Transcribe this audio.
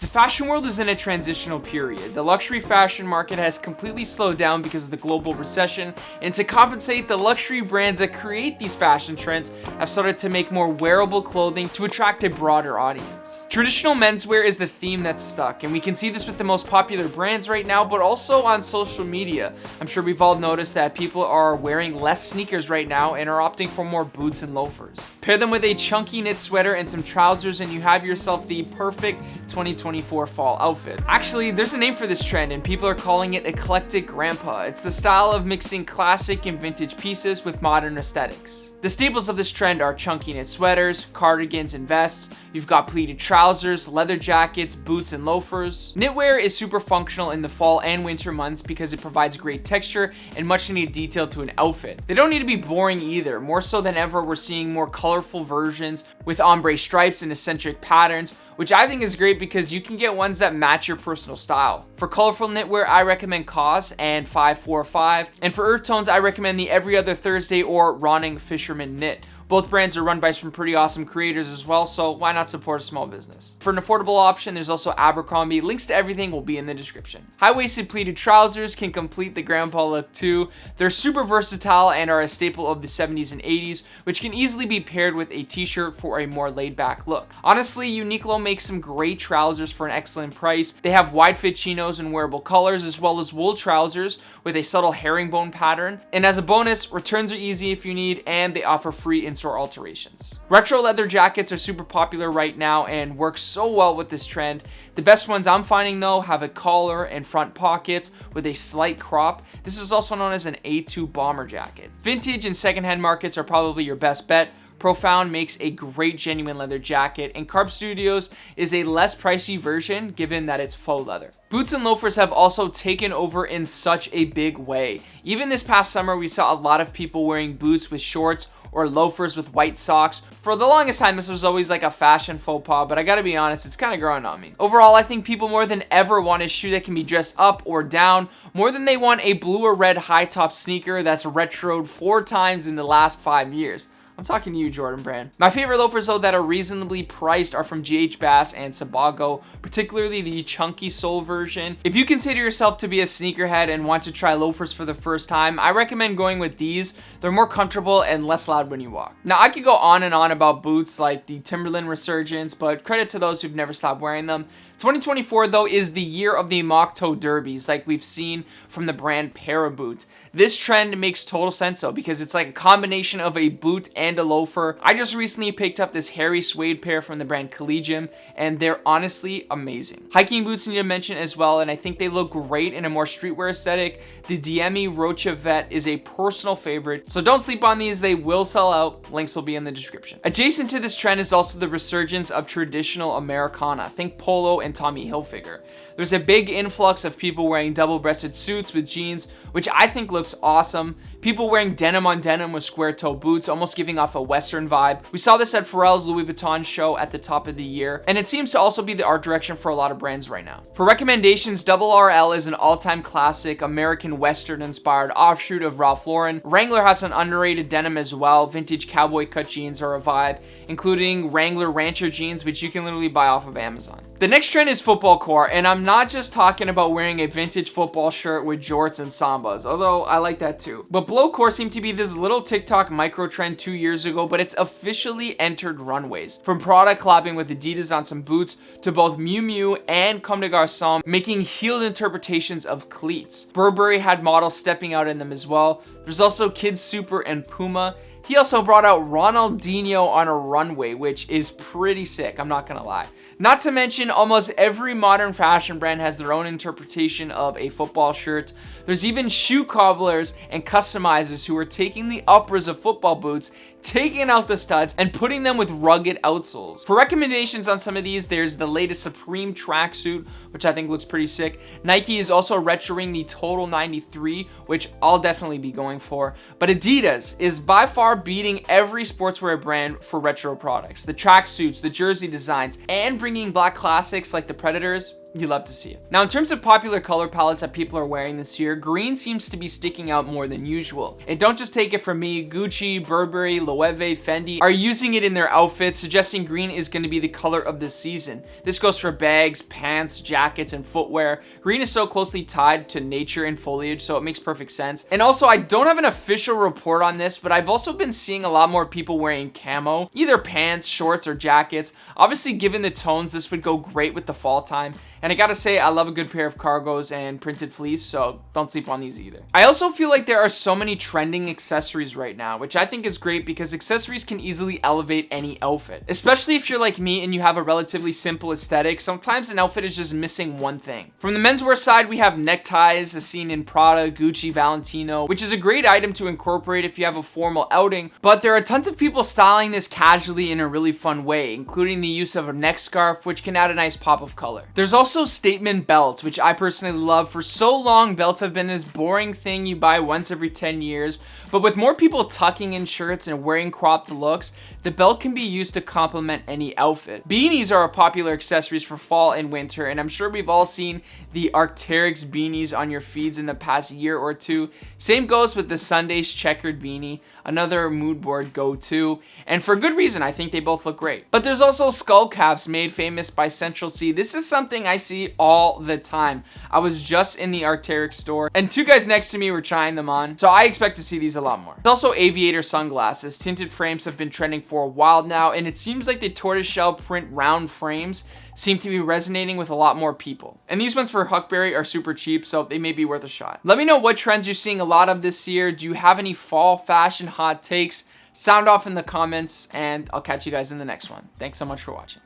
fashion world is in a transitional period. The luxury fashion market has completely slowed down because of the global recession, and to compensate, the luxury brands that create these fashion trends have started to make more wearable clothing to attract a broader audience. Traditional menswear is the theme that's stuck, and we can see this with the most popular brands right now, but also on social media. I'm sure we've all noticed that people are wearing less sneakers right now and are opting for more boots and loafers. Pair them with a chunky knit sweater and some trousers and you have yourself the perfect 2024 fall outfit. Actually, there's a name for this trend and people are calling it Eclectic Grandpa. It's the style of mixing classic and vintage pieces with modern aesthetics. The staples of this trend are chunky knit sweaters, cardigans and vests. You've got pleated trousers, leather jackets, boots and loafers. Knitwear is super functional in the fall and winter months because it provides great texture and much needed detail to an outfit. They don't need to be boring either. More so than ever, we're seeing more colorful versions with ombre stripes and eccentric patterns, which I think is great because you can get ones that match your personal style. For colorful knitwear, I recommend COS and 545, and for earth tones, I recommend the Every Other Thursday or Ronning Fisherman Knit. Both brands are run by some pretty awesome creators as well, so why not support a small business? For an affordable option, there's also Abercrombie. Links to everything will be in the description. High-waisted pleated trousers can complete the grandpa look too. They're super versatile and are a staple of the 70s and 80s, which can easily be paired with a t-shirt for a more laid-back look. Honestly, Uniqlo makes some great trousers for an excellent price. They have wide-fit chinos in wearable colors, as well as wool trousers with a subtle herringbone pattern. And as a bonus, returns are easy if you need, and they offer free in-store alterations. Retro leather jackets are super popular right now and work so well with this trend. The best ones I'm finding though have a collar and front pockets with a slight crop. This is also known as an A2 bomber jacket. Vintage and secondhand markets are probably your best bet. Profound makes a great genuine leather jacket, and Carp Studios is a less pricey version given that it's faux leather. Boots and loafers have also taken over in such a big way. Even this past summer, we saw a lot of people wearing boots with shorts or loafers with white socks. For the longest time, this was always like a fashion faux pas, but I gotta be honest, it's kind of growing on me. Overall, I think people more than ever want a shoe that can be dressed up or down, more than they want a blue or red high top sneaker that's retroed 4 times in the last 5 years. I'm talking to you, Jordan Brand. My favorite loafers, though, that are reasonably priced are from GH Bass and Sebago, particularly the chunky sole version. If you consider yourself to be a sneakerhead and want to try loafers for the first time, I recommend going with these. They're more comfortable and less loud when you walk. Now, I could go on and on about boots like the Timberland resurgence, but credit to those who've never stopped wearing them. 2024, though, is the year of the mock toe derbies, like we've seen from the brand Paraboot. This trend makes total sense, though, because it's like a combination of a boot and a loafer. I just recently picked up this hairy suede pair from the brand Collegium, and they're honestly amazing. Hiking boots need to mention as well, and I think they look great in a more streetwear aesthetic. The Diemi Rocha Vet is a personal favorite, so don't sleep on these. They will sell out. Links will be in the description. Adjacent to this trend is also the resurgence of traditional Americana. Think polo and Tommy Hilfiger. There's a big influx of people wearing double-breasted suits with jeans, which I think looks awesome. People wearing denim on denim with square toe boots, almost giving off a Western vibe. We saw this at Pharrell's Louis Vuitton show at the top of the year, and it seems to also be the art direction for a lot of brands right now. For recommendations, Double RL is an all-time classic American Western-inspired offshoot of Ralph Lauren. Wrangler has an underrated denim as well. Vintage cowboy cut jeans are a vibe, including Wrangler Rancher jeans, which you can literally buy off of Amazon. The next trend is football core, and I'm not just talking about wearing a vintage football shirt with jorts and sambas, although I like that too. But below core seemed to be this little TikTok micro trend 2 years ago, but it's officially entered runways. From Prada collabing with Adidas on some boots, to both Miu Miu and Comme des Garçons making heeled interpretations of cleats. Burberry had models stepping out in them as well. There's also Kids Super and Puma. He also brought out Ronaldinho on a runway, which is pretty sick, I'm not gonna lie. Not to mention, almost every modern fashion brand has their own interpretation of a football shirt. There's even shoe cobblers and customizers who are taking the uppers of football boots, taking out the studs, and putting them with rugged outsoles. For recommendations on some of these, there's the latest Supreme tracksuit, which I think looks pretty sick. Nike is also retroing the Total 93, which I'll definitely be going for. But Adidas is by far beating every sportswear brand for retro products. The tracksuits, the jersey designs, and bringing black classics like the Predators, You love to see it. Now, in terms of popular color palettes that people are wearing this year, green seems to be sticking out more than usual. And don't just take it from me, Gucci, Burberry, Loewe, Fendi are using it in their outfits, suggesting green is going to be the color of the season. This goes for bags, pants, jackets, and footwear. Green is so closely tied to nature and foliage, so it makes perfect sense. And also, I don't have an official report on this, but I've also been seeing a lot more people wearing camo, either pants, shorts, or jackets. Obviously, given the tones, this would go great with the fall time. And I gotta say, I love a good pair of cargos and printed fleece, so don't sleep on these either. I also feel like there are so many trending accessories right now, which I think is great because accessories can easily elevate any outfit. Especially if you're like me and you have a relatively simple aesthetic, sometimes an outfit is just missing one thing. From the menswear side, we have neckties, as seen in Prada, Gucci, Valentino, which is a great item to incorporate if you have a formal outing, but there are tons of people styling this casually in a really fun way, including the use of a neck scarf, which can add a nice pop of color. There's also statement belts, which I personally love. For so long, belts have been this boring thing you buy once every 10 years, but with more people tucking in shirts and wearing cropped looks, the belt can be used to complement any outfit. Beanies are a popular accessories for fall and winter, and I'm sure we've all seen the Arc'teryx beanies on your feeds in the past year or two. Same goes with the Sundays checkered beanie, another mood board go-to, and for good reason. I think they both look great. But there's also skull caps made famous by Central C. This is something I see all the time. I was just in the Arc'teryx store, and two guys next to me were trying them on, so I expect to see these a lot more. There's also aviator sunglasses. Tinted frames have been trending for a while now, and it seems like the tortoiseshell print round frames seem to be resonating with a lot more people. And these ones for Huckberry are super cheap, so they may be worth a shot. Let me know what trends you're seeing a lot of this year. Do you have any fall fashion hot takes? Sound off in the comments, and I'll catch you guys in the next one. Thanks so much for watching.